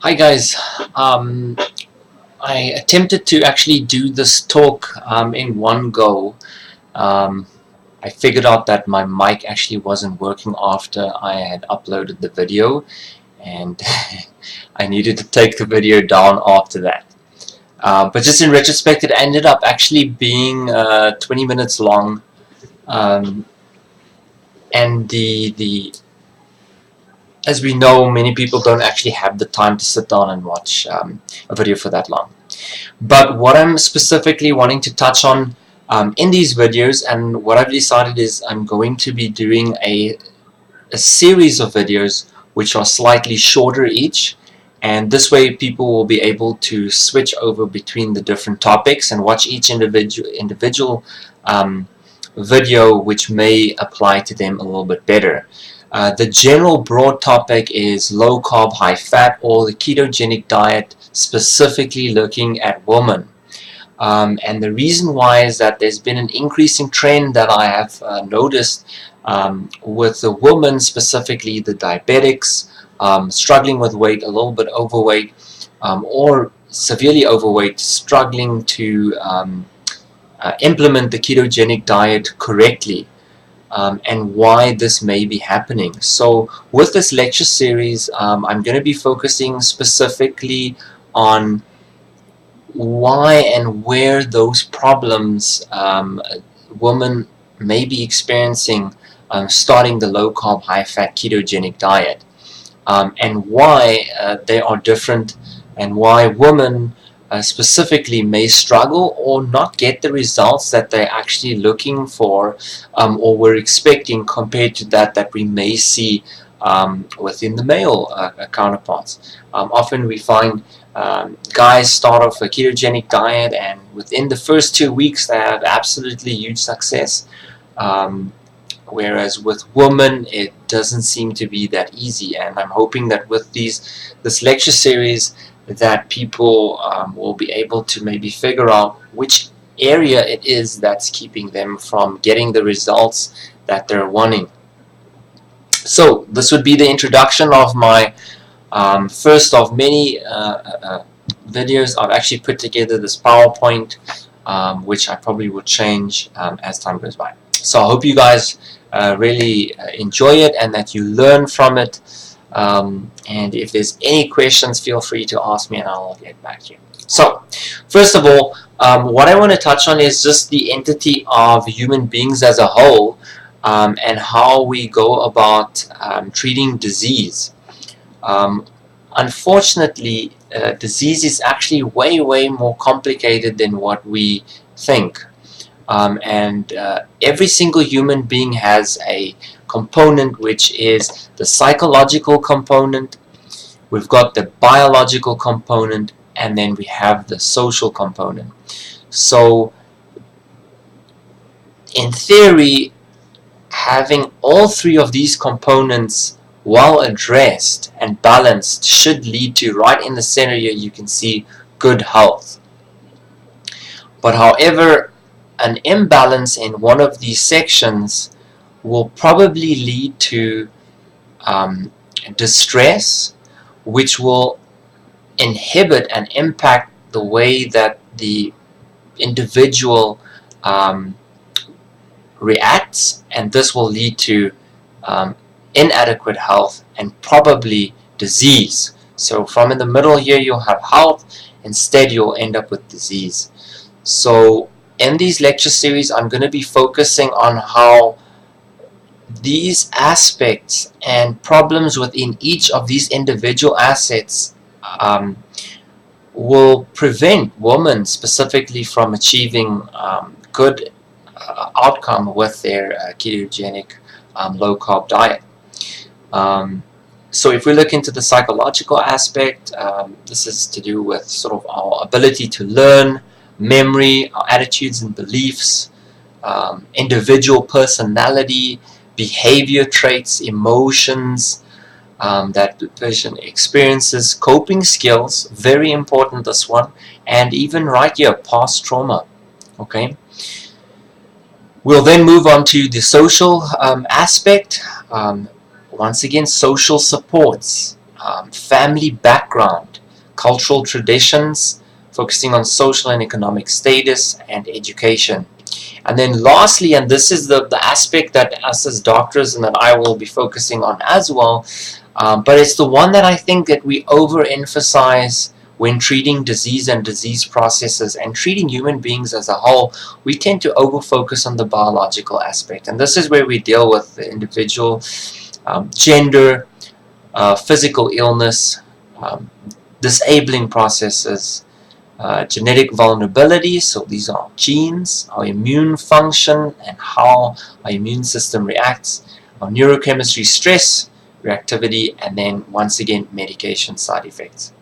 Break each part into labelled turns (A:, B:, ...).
A: Hi guys, I attempted to actually do this talk in one go. Um, I figured out that my mic actually wasn't working after I had uploaded the video, and I needed to take the video down after that. But just in retrospect, it ended up actually being 20 minutes long, um, and as we know, many people don't actually have the time to sit down and watch a video for that long. But what I'm specifically wanting to touch on in these videos, and what I've decided is I'm going to be doing a series of videos which are slightly shorter each, and this way people will be able to switch over between the different topics and watch each individual video which may apply to them a little bit better. The general broad topic is low carb, high fat, or the ketogenic diet, specifically looking at women. And the reason why is that there's been an increasing trend that I have noticed with the women, specifically the diabetics, struggling with weight, a little bit overweight, or severely overweight, struggling to implement the ketogenic diet correctly. And why this may be happening. So with this lecture series, I'm going to be focusing specifically on why and where those problems women may be experiencing starting the low carb, high fat ketogenic diet, and why they are different, and why women specifically may struggle or not get the results that they're actually looking for or were expecting compared to that we may see within the male counterparts. Often we find guys start off a ketogenic diet, and within the first 2 weeks they have absolutely huge success, whereas with women it doesn't seem to be that easy. And I'm hoping that with this lecture series that people will be able to maybe figure out which area it is that's keeping them from getting the results that they're wanting. So this would be the introduction of my first of many videos. I've actually put together this PowerPoint, which I probably will change as time goes by. So I hope you guys really enjoy it and that you learn from it. And if there's any questions, feel free to ask me and I'll get back to you. So, first of all, what I want to touch on is just the entity of human beings as a whole, and how we go about treating disease. Unfortunately, disease is actually way more complicated than what we think. And every single human being has a component, which is the psychological component, we've got the biological component, and then we have the social component. So in theory, having all three of these components well addressed and balanced should lead to, right in the center here you can see, good health. But however, an imbalance in one of these sections will probably lead to distress, which will inhibit and impact the way that the individual reacts, and this will lead to inadequate health and probably disease. So from in the middle here you'll have health, instead you'll end up with disease. So in these lecture series I'm going to be focusing on how these aspects and problems within each of these individual assets will prevent women specifically from achieving good outcome with their ketogenic low carb diet. So if we look into the psychological aspect, this is to do with sort of our ability to learn, memory, our attitudes and beliefs, individual personality, behavior traits, emotions that the person experiences, coping skills, very important this one, and even right here, past trauma. Okay. We'll then move on to the social aspect. Once again, social supports. family background, cultural traditions, focusing on social and economic status and education. And then lastly, and this is the aspect that us as doctors and that I will be focusing on as well, but it's the one that I think that we overemphasize when treating disease and disease processes and treating human beings as a whole. We tend to overfocus on the biological aspect, and this is where we deal with the individual, gender, physical illness, disabling processes, genetic vulnerability, so these are genes, our immune function and how our immune system reacts, our neurochemistry, stress, reactivity, and then once again medication side effects.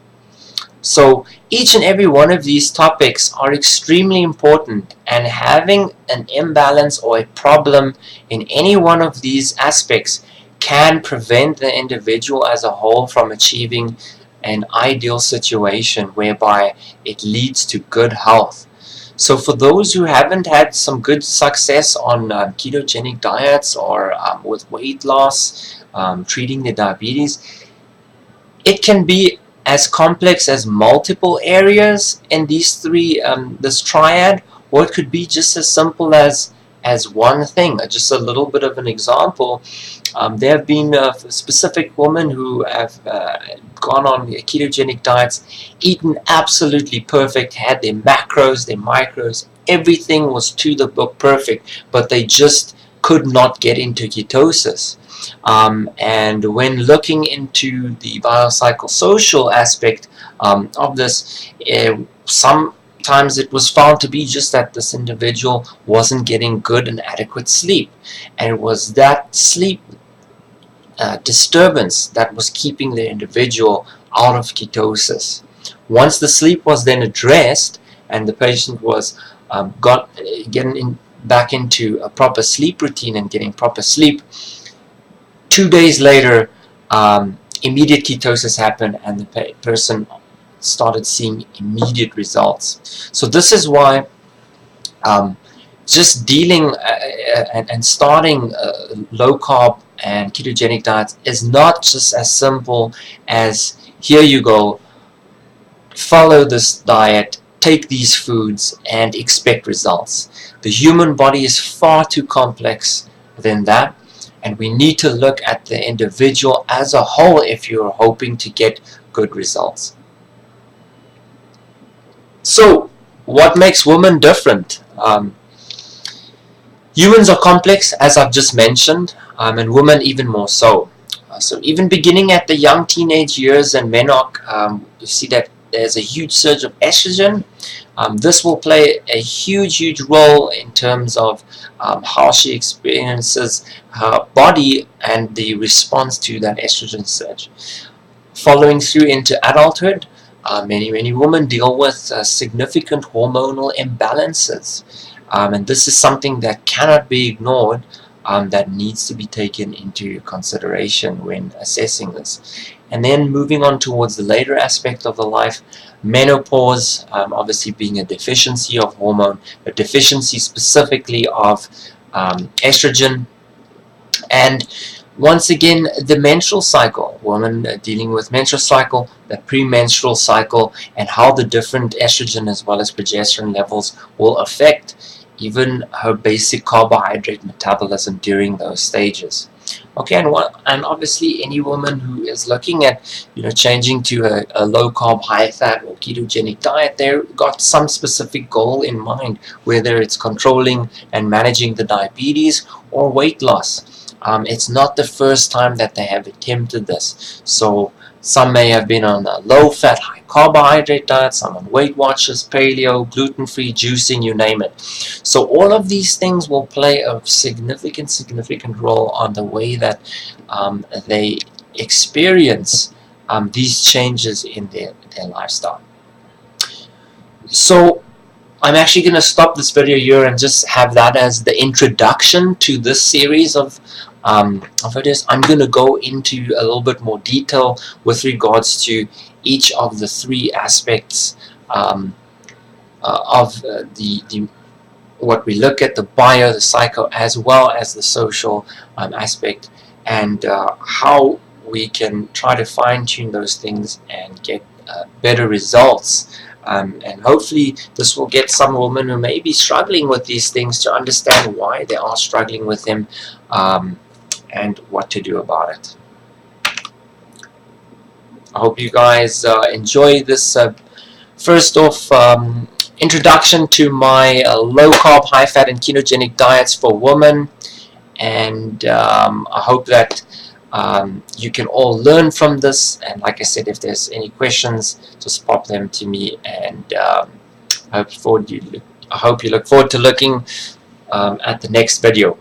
A: So each and every one of these topics are extremely important, and having an imbalance or a problem in any one of these aspects can prevent the individual as a whole from achieving an ideal situation whereby it leads to good health. So for those who haven't had some good success on ketogenic diets or with weight loss, treating their diabetes, it can be as complex as multiple areas in these three, this triad, or it could be just as simple as one thing. Just a little bit of an example. There have been specific women who have gone on ketogenic diets, eaten absolutely perfect, had their macros, their micros, everything was to the book perfect, but they just could not get into ketosis. And when looking into the biopsychosocial aspect of this, sometimes it was found to be just that this individual wasn't getting good and adequate sleep, and it was that sleep disturbance that was keeping the individual out of ketosis. Once the sleep was then addressed and the patient was getting back into a proper sleep routine and getting proper sleep, 2 days later, immediate ketosis happened and the person started seeing immediate results. So this is why just dealing and starting low carb and ketogenic diets is not just as simple as, here you go, follow this diet, take these foods and expect results. The human body is far too complex than that, and we need to look at the individual as a whole if you're hoping to get good results. So what makes women different? Humans are complex, as I've just mentioned, and women even more so. So even beginning at the young teenage years and menarche, you see that there's a huge surge of estrogen. This will play a huge role in terms of how she experiences her body and the response to that estrogen surge. Following through into adulthood, many women deal with significant hormonal imbalances. And this is something that cannot be ignored, that needs to be taken into consideration when assessing this. And then moving on towards the later aspect of the life, menopause, obviously being a deficiency of hormone, a deficiency specifically of estrogen, and once again the menstrual cycle, women dealing with menstrual cycle, the premenstrual cycle, and how the different estrogen as well as progesterone levels will affect even her basic carbohydrate metabolism during those stages. Okay, and obviously any woman who is looking at changing to a low carb, high fat or ketogenic diet, they've got some specific goal in mind, whether it's controlling and managing the diabetes or weight loss. It's not the first time that they have attempted this. So some may have been on a low-fat, high-carbohydrate diet, some on Weight Watchers, paleo, gluten-free, juicing, you name it. So all of these things will play a significant role on the way that they experience these changes in their lifestyle. So I'm actually going to stop this video here and just have that as the introduction to this series of videos. I'm going to go into a little bit more detail with regards to each of the three aspects of what we look at, the bio, the psycho, as well as the social aspect, and how we can try to fine-tune those things and get better results. And hopefully this will get some women who may be struggling with these things to understand why they are struggling with them, and what to do about it. I hope you guys enjoy this first off introduction to my low-carb, high-fat, and ketogenic diets for women. And I hope that you can all learn from this. And like I said, if there's any questions, just pop them to me. And I hope you look forward to looking at the next video.